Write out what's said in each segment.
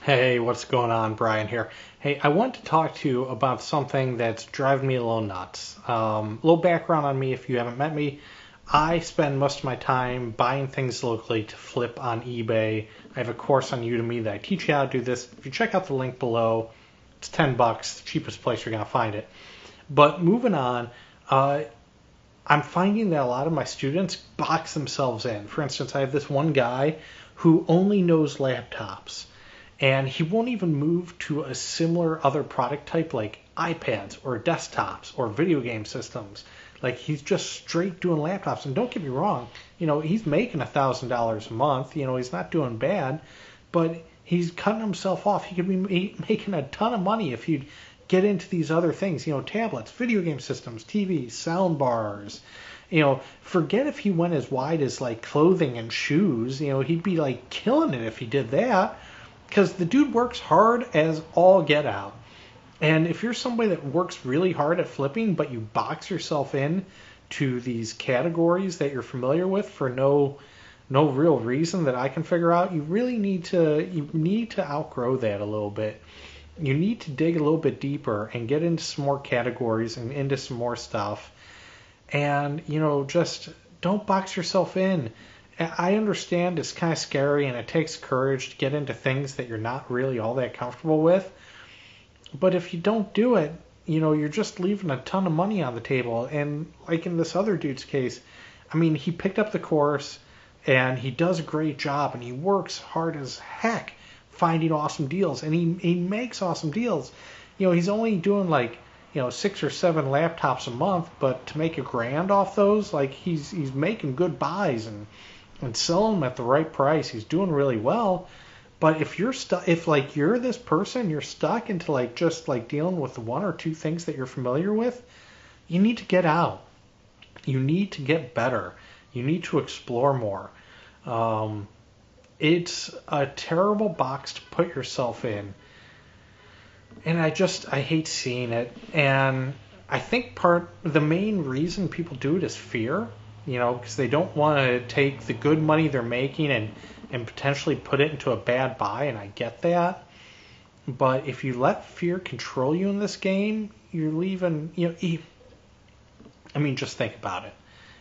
Hey, what's going on? Brian here. Hey, I want to talk to you about something that's driving me a little nuts. A little background on me if you haven't met me. I spend most of my time buying things locally to flip on eBay. I have a course on Udemy that I teach you how to do this. If you check out the link below, it's $10, the cheapest place you're going to find it. But moving on, I'm finding that a lot of my students box themselves in. For instance, I have this one guy who only knows laptops and he won't even move to a similar other product type like iPads or desktops or video game systems. Like he's just straight doing laptops. And don't get me wrong, he's making $1,000 a month. He's not doing bad, but he's cutting himself off. He could be making a ton of money if he'd get into these other things. Tablets, video game systems, TVs, sound bars. Forget if he went as wide as like clothing and shoes. He'd be like killing it if he did that. Because the dude works hard as all get out. And if you're somebody that works really hard at flipping, but you box yourself in to these categories that you're familiar with for no real reason that I can figure out, you need to outgrow that a little bit. You need to dig a little bit deeper and get into some more categories and into some more stuff. And, just don't box yourself in. I understand it's kind of scary and it takes courage to get into things that you're not really all that comfortable with. But if you don't do it, you're just leaving a ton of money on the table. And like in this other dude's case, he picked up the course and he does a great job and he works hard as heck finding awesome deals and he makes awesome deals. He's only doing like 6 or 7 laptops a month, but to make $1,000 off those, like he's making good buys and selling them at the right price. He's doing really well. But if you're stuck, if like you're this person, you're stuck into like just like dealing with the 1 or 2 things that you're familiar with, you need to get out. You need to get better. You need to explore more. It's a terrible box to put yourself in. And I hate seeing it. And I think the main reason people do it is fear. Because they don't want to take the good money they're making and potentially put it into a bad buy, and I get that. But if you let fear control you in this game, you're leaving, just think about it.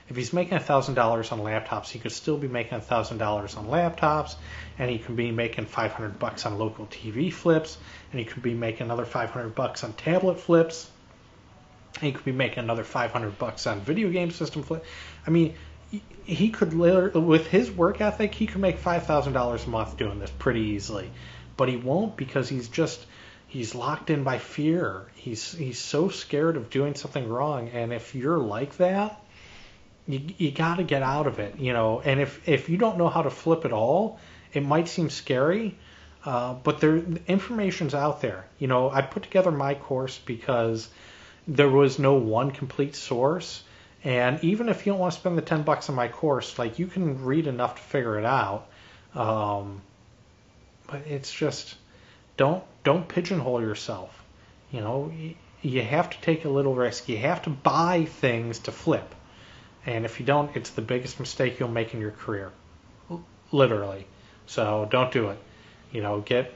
If he's making $1,000 on laptops, he could still be making $1,000 on laptops, and he could be making $500 on local TV flips, and he could be making another $500 on tablet flips. He could be making another $500 on video game system flip. He could literally, with his work ethic, he could make $5,000 a month doing this pretty easily. But he won't because he's locked in by fear. He's so scared of doing something wrong. And if you're like that, you got to get out of it. And if you don't know how to flip at all, it might seem scary. But the information's out there. I put together my course because there was no one complete source. And even if you don't want to spend the $10 on my course, like you can read enough to figure it out. But it's just don't pigeonhole yourself. You have to take a little risk. You have to buy things to flip. And if you don't, it's the biggest mistake you'll make in your career. Literally. So don't do it.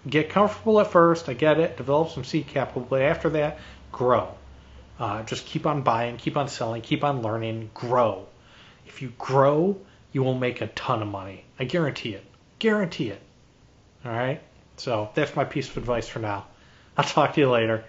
Get comfortable at first. I get it. Develop some seed capital. But after that, grow. Just keep on buying, keep on selling, keep on learning, grow. If you grow, you will make a ton of money. I guarantee it. Guarantee it. All right? So that's my piece of advice for now. I'll talk to you later.